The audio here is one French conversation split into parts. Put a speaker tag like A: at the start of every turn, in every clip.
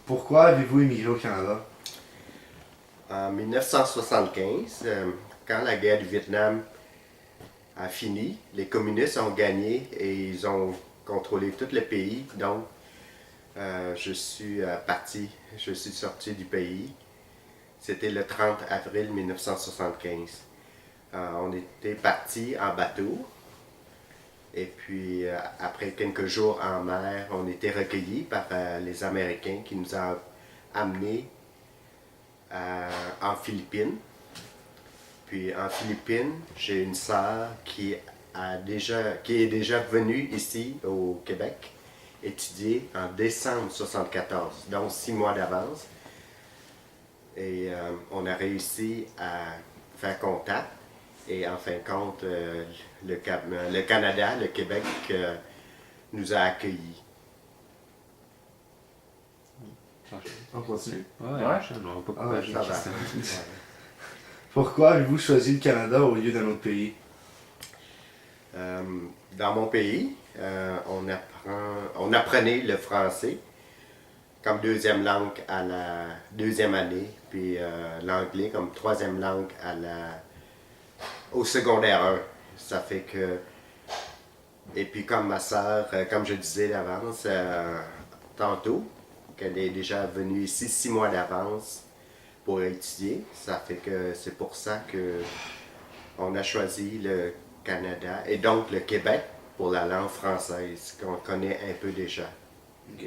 A: Pourquoi avez-vous émigré au Canada?
B: En 1975, quand la guerre du Vietnam a fini, les communistes ont gagné et ils ont contrôlé tout le pays. Donc, je suis parti, je suis sorti du pays. C'était le 30 avril 1975. On était parti en bateau et puis après quelques jours en mer, on était recueillis par les Américains qui nous ont amenés en Philippines. Puis en Philippines, j'ai une sœur qui est déjà venue ici au Québec étudier en décembre 74, donc 6 mois d'avance. Et on a réussi à faire contact. Et en fin de compte, le Canada, le Québec nous a accueillis.
A: On continue.
C: Ouais,
D: Ouais.
C: on va pas
A: Ah,
C: couper
B: Ça
C: la
B: va.
C: question.
A: Pourquoi avez-vous choisi le Canada au lieu d'un autre pays?
B: Dans mon pays, on apprenait le français comme deuxième langue à la deuxième année, puis l'anglais comme troisième langue au secondaire 1. Ça fait que. Et puis comme ma sœur, comme je disais d'avance, tantôt, qu'elle est déjà venue ici 6 mois d'avance pour étudier, ça fait que c'est pour ça que on a choisi le Canada et donc le Québec pour la langue française qu'on connaît un peu déjà.
A: Ok.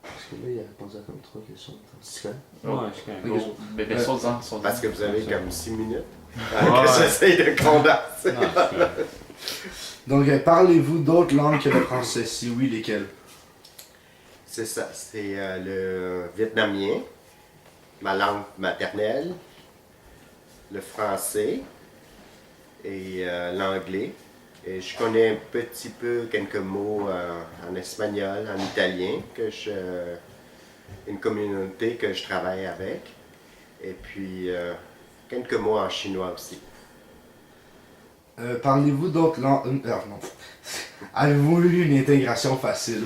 A: Parce que là, il a répondu à comme 3 questions. C'est correct?
C: Ouais, c'est quand même
A: Ok.
C: gros.
D: Mais saute-en, saute-en.
B: Parce que vous avez comme 6 minutes.
C: Ouais.
B: Que j'essaye de condenser.
C: Non, c'est correct.
A: Donc, parlez-vous d'autres langues que le français? Si oui, lesquelles?
B: C'est ça, c'est le vietnamien, ma langue maternelle, le français et l'anglais. Et je connais un petit peu quelques mots en espagnol, en italien, une communauté que je travaille avec. Et puis quelques mots en chinois aussi.
A: Parlez-vous d'autres langues? Non. Avez-vous eu une intégration facile?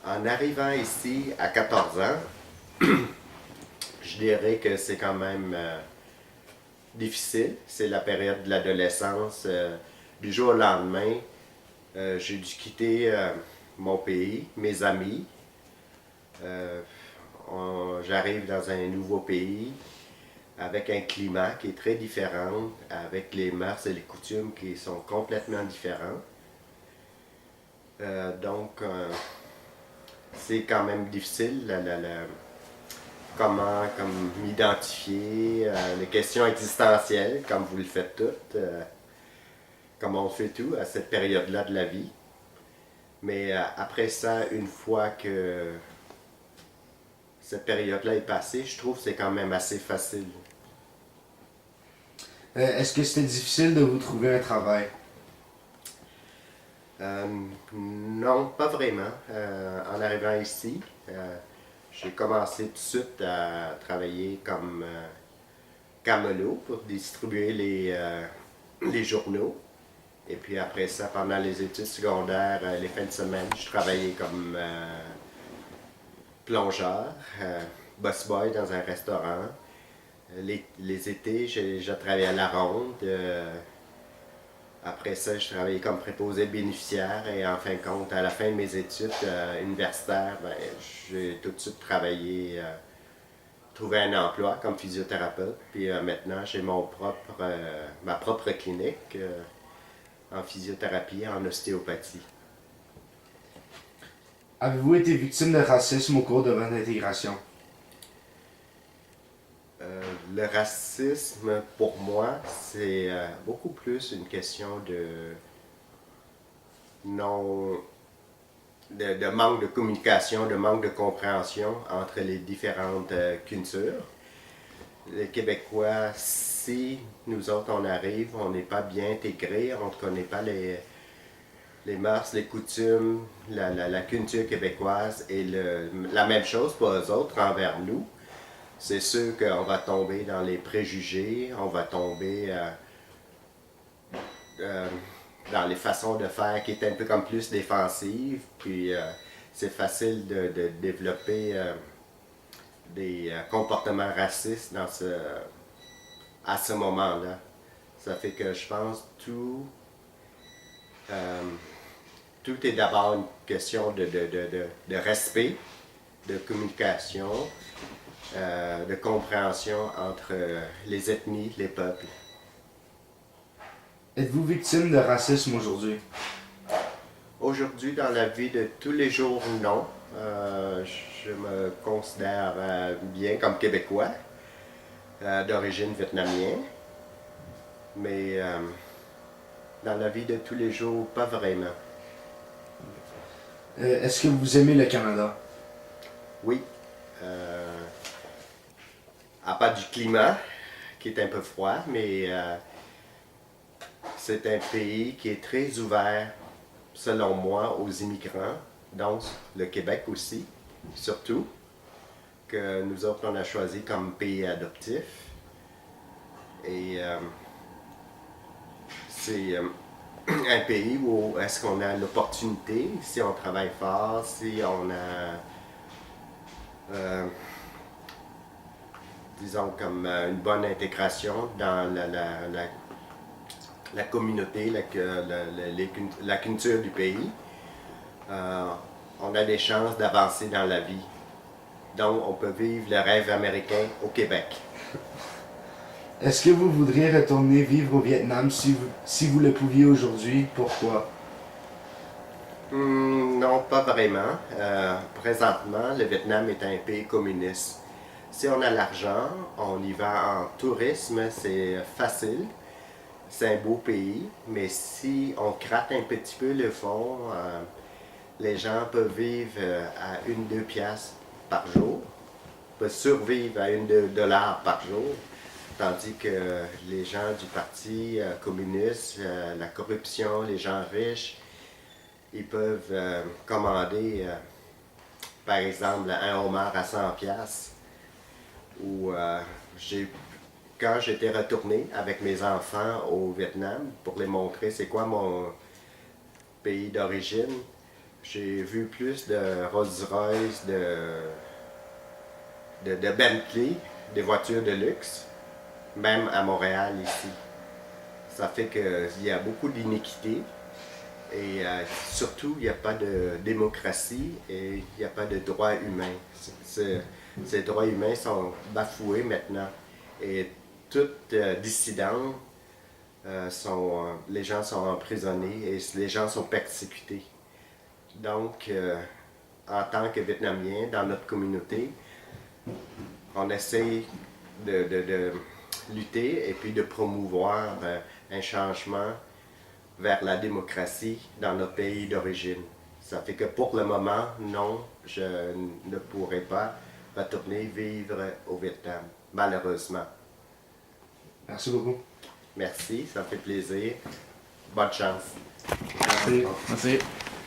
B: En arrivant ici à 14 ans, je dirais que c'est quand même difficile. C'est la période de l'adolescence. Du jour au lendemain, j'ai dû quitter mon pays, mes amis. J'arrive dans un nouveau pays avec un climat qui est très différent, avec les mœurs et les coutumes qui sont complètement différents. Donc, c'est quand même difficile comment comme m'identifier, les questions existentielles, comme vous le faites toutes, comme on fait tout à cette période-là de la vie. Mais après ça, une fois que cette période-là est passée, je trouve que c'est quand même assez facile.
A: Est-ce que c'était difficile de vous trouver un travail?
B: Non, pas vraiment. En arrivant ici, j'ai commencé tout de suite à travailler comme camelot pour distribuer les journaux. Et puis après ça, pendant les études secondaires, les fins de semaine, je travaillais comme plongeur, boss-boy dans un restaurant. Les étés, j'ai travaillé à la ronde. Après ça, je travaillais comme préposé bénéficiaire et en fin de compte, à la fin de mes études universitaires, ben, j'ai tout de suite travaillé, trouvé un emploi comme physiothérapeute. Puis maintenant, j'ai ma propre clinique en physiothérapie, en ostéopathie.
A: Avez-vous été victime de racisme au cours de votre intégration?
B: Le racisme, pour moi, c'est beaucoup plus une question non, de manque de communication, de manque de compréhension entre les différentes cultures. Les Québécois, si nous autres on arrive, on n'est pas bien intégrés, on ne connaît pas les mœurs, les coutumes, la culture québécoise et la même chose pour eux autres envers nous. C'est sûr qu'on va tomber dans les préjugés, on va tomber dans les façons de faire qui est un peu comme plus défensives. Puis c'est facile de développer des comportements racistes à ce moment-là. Ça fait que je pense tout est d'abord une question de respect, de communication, de compréhension entre les ethnies, les peuples.
A: Êtes-vous victime de racisme aujourd'hui?
B: Aujourd'hui, dans la vie de tous les jours, non. Je me considère bien comme Québécois, d'origine vietnamienne, mais dans la vie de tous les jours, pas vraiment.
A: Est-ce que vous aimez le Canada?
B: Oui, à part du climat, qui est un peu froid, mais c'est un pays qui est très ouvert, selon moi, aux immigrants, donc le Québec aussi, surtout, que nous autres, on a choisi comme pays adoptif. Et c'est un pays où est-ce qu'on a l'opportunité, si on travaille fort, si on a, disons, comme une bonne intégration dans la communauté, la culture du pays, on a des chances d'avancer dans la vie. Donc, on peut vivre le rêve américain au Québec.
A: Est-ce que vous voudriez retourner vivre au Vietnam si vous le pouviez aujourd'hui? Pourquoi?
B: Non, pas vraiment. Présentement, le Vietnam est un pays communiste. Si on a l'argent, on y va en tourisme, c'est facile. C'est un beau pays, mais si on gratte un petit peu le fond, les gens peuvent vivre à 1-2 piastres par jour, peuvent survivre à 1-2 dollars par jour, tandis que les gens du parti communiste, la corruption, les gens riches, ils peuvent commander, par exemple, un homard à 100 piastres. Ou quand j'étais retourné avec mes enfants au Vietnam pour les montrer c'est quoi mon pays d'origine, j'ai vu plus de Rolls-Royce, de Bentley, des voitures de luxe, même à Montréal ici. Ça fait qu'il y a beaucoup d'iniquité et surtout il n'y a pas de démocratie et il n'y a pas de droits humains. Ces droits humains sont bafoués maintenant et tout dissident, les gens sont emprisonnés et les gens sont persécutés. Donc, en tant que Vietnamiens, dans notre communauté, on essaie de lutter et puis de promouvoir un changement vers la démocratie dans notre pays d'origine. Ça fait que pour le moment, non, je ne pourrai pas retourner vivre au Vietnam, malheureusement.
A: Merci beaucoup.
B: Merci, ça fait plaisir. Bonne chance.
A: Merci.
C: Merci.